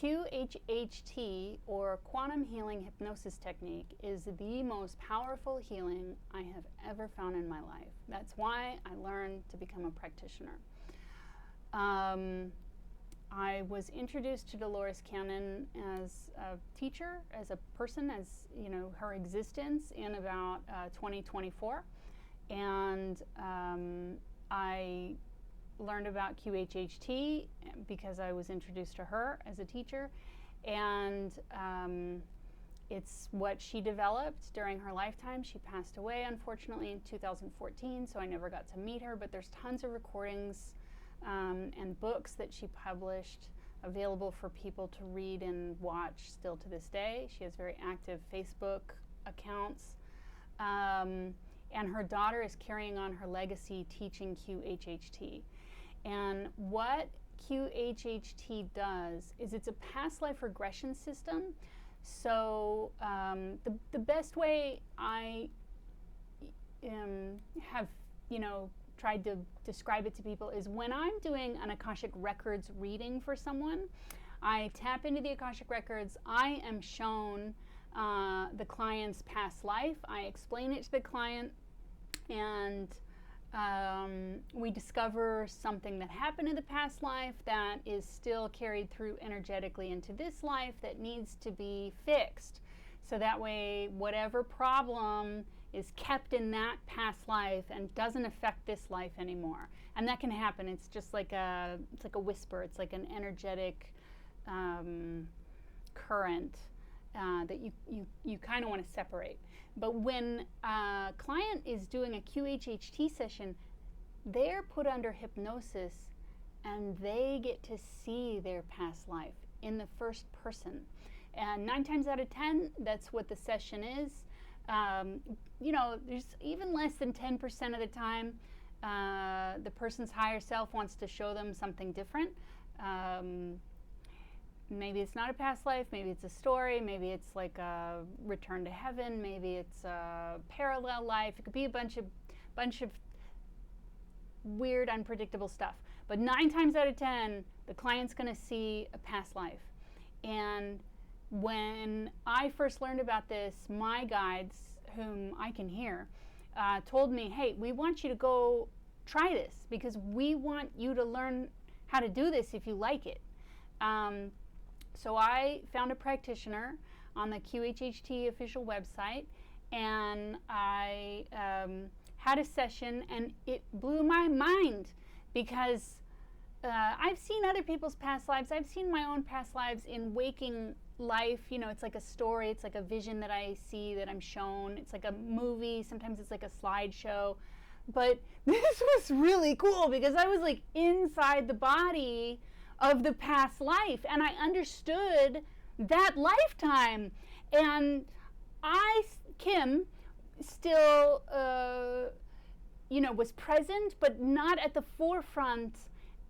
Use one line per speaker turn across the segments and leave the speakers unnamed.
QHHT, or quantum healing hypnosis technique, is the most powerful healing I have ever found in my life. That's why I learned to become a practitioner. I was introduced to Dolores Cannon as a teacher, as a person, as her existence in about 2024, and I learned about QHHT because I was introduced to her as a teacher, and it's what she developed during her lifetime. She passed away, unfortunately, in 2014, so I never got to meet her, but there's tons of recordings and books that she published available for people to read and watch still to this day. She has very active Facebook accounts, and her daughter is carrying on her legacy teaching QHHT. And what QHHT does is it's a past life regression system. So the best way I have tried to describe it to people is when I'm doing an Akashic Records reading for someone, I tap into the Akashic Records, I am shown the client's past life, I explain it to the client, and we discover something that happened in the past life that is still carried through energetically into this life that needs to be fixed. So that way, whatever problem is kept in that past life and doesn't affect this life anymore. And that can happen. It's just like a whisper. It's like an energetic current that you kind of want to separate. But when a client is doing a QHHT session, they're put under hypnosis and they get to see their past life in the first person. And 9 times out of 10, that's what the session is. There's even less than 10% of the time the person's higher self wants to show them something different. Maybe it's not a past life, maybe it's a story, maybe it's like a return to heaven, maybe it's a parallel life. It could be a bunch of weird, unpredictable stuff. But 9 times out of 10, the client's going to see a past life. And when I first learned about this, my guides, whom I can hear, told me, hey, we want you to go try this because we want you to learn how to do this if you like it. So I found a practitioner on the QHHT official website, and I had a session, and it blew my mind because I've seen other people's past lives. I've seen my own past lives in waking life. It's like a story. It's like a vision that I see, that I'm shown. It's like a movie. Sometimes it's like a slideshow. But this was really cool because I was like inside the body of the past life, and I understood that lifetime. And Kim, still, was present, but not at the forefront.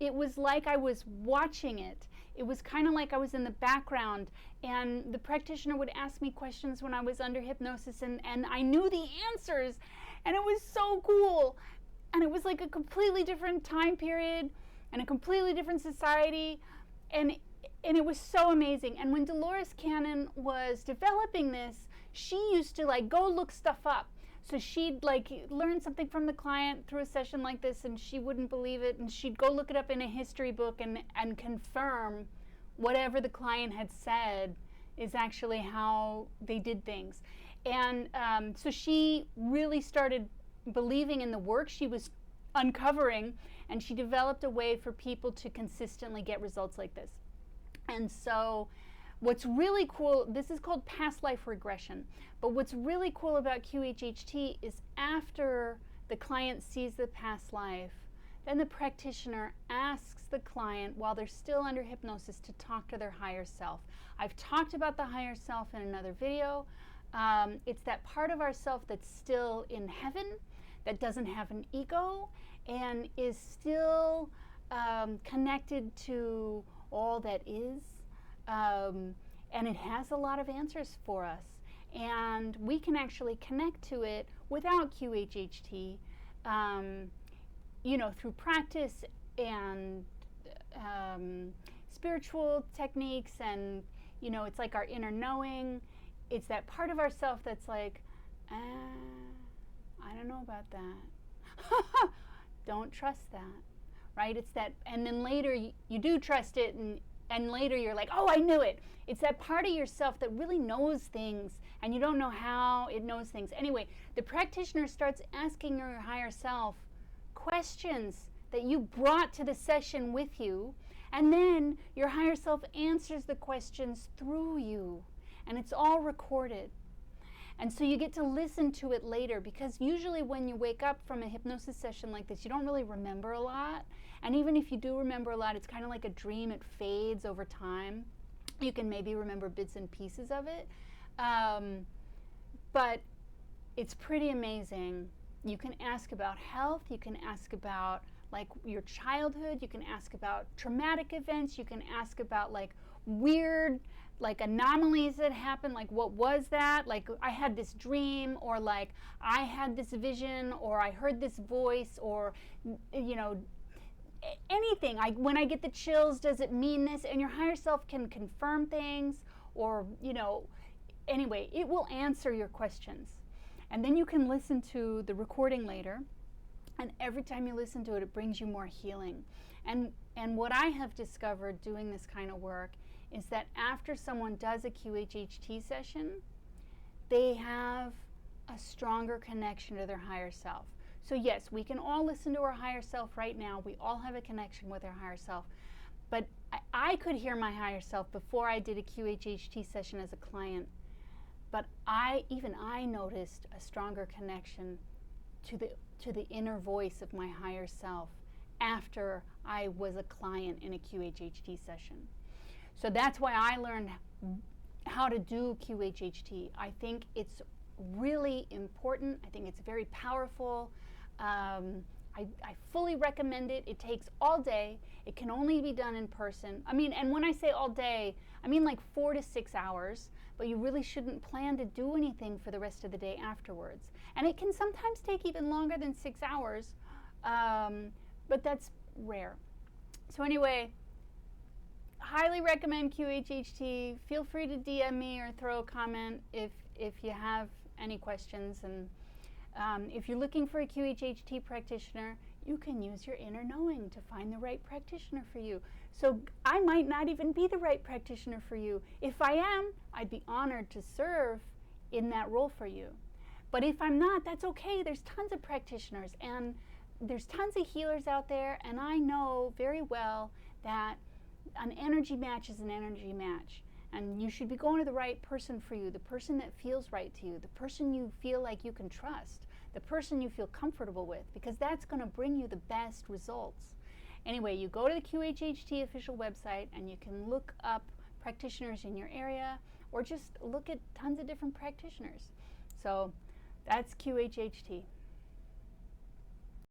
It was like I was watching it. It was kind of like I was in the background, and the practitioner would ask me questions when I was under hypnosis, and I knew the answers, and it was so cool. And it was like a completely different time period and a completely different society, and it was so amazing. And when Dolores Cannon was developing this, she used to go look stuff up. So she'd learn something from the client through a session like this, and she wouldn't believe it, and she'd go look it up in a history book and confirm whatever the client had said is actually how they did things. And so she really started believing in the work she was uncovering, and she developed a way for people to consistently get results like this. And so what's really cool, this is called past life regression, but what's really cool about QHHT is after the client sees the past life, then the practitioner asks the client, while they're still under hypnosis, to talk to their higher self. I've talked about the higher self in another video. It's that part of ourself that's still in heaven, that doesn't have an ego, and is still connected to all that is. And it has a lot of answers for us. And we can actually connect to it without QHHT, through practice and spiritual techniques, and it's like our inner knowing. It's that part of ourself that's like, I don't know about that. Don't trust that, right? It's that, and then later you do trust it, and later you're like, oh, I knew it. It's that part of yourself that really knows things, and you don't know how it knows things. Anyway, the practitioner starts asking your higher self questions that you brought to the session with you, and then your higher self answers the questions through you, and it's all recorded. And so you get to listen to it later, because usually when you wake up from a hypnosis session like this, you don't really remember a lot. And even if you do remember a lot, it's kind of like a dream. It fades over time. You can maybe remember bits and pieces of it. But it's pretty amazing. You can ask about health. You can ask about like your childhood. You can ask about traumatic events. You can ask about like weird anomalies that happen, like what was that? Like I had this dream, or like I had this vision, or I heard this voice, or anything. When I get the chills, does it mean this? And your higher self can confirm things, or anyway, it will answer your questions. And then you can listen to the recording later, and every time you listen to it, it brings you more healing. And what I have discovered doing this kind of work is that after someone does a QHHT session, they have a stronger connection to their higher self. So yes, we can all listen to our higher self right now. We all have a connection with our higher self. But I could hear my higher self before I did a QHHT session as a client. But even I noticed a stronger connection to the inner voice of my higher self after I was a client in a QHHT session. So that's why I learned how to do QHHT. I think it's really important. I think it's very powerful. I fully recommend it. It takes all day. It can only be done in person. And when I say all day, I mean like 4 to 6 hours, but you really shouldn't plan to do anything for the rest of the day afterwards. And it can sometimes take even longer than 6 hours, but that's rare. So anyway, highly recommend QHHT. Feel free to DM me or throw a comment if you have any questions. And if you're looking for a QHHT practitioner, you can use your inner knowing to find the right practitioner for you. So I might not even be the right practitioner for you. If I am, I'd be honored to serve in that role for you. But if I'm not, that's okay. There's tons of practitioners, and there's tons of healers out there, and I know very well that an energy match is an energy match, and you should be going to the right person for you, the person that feels right to you, the person you feel like you can trust, the person you feel comfortable with, because that's going to bring you the best results. Anyway, you go to the QHHT official website and you can look up practitioners in your area, or just look at tons of different practitioners. So that's QHHT.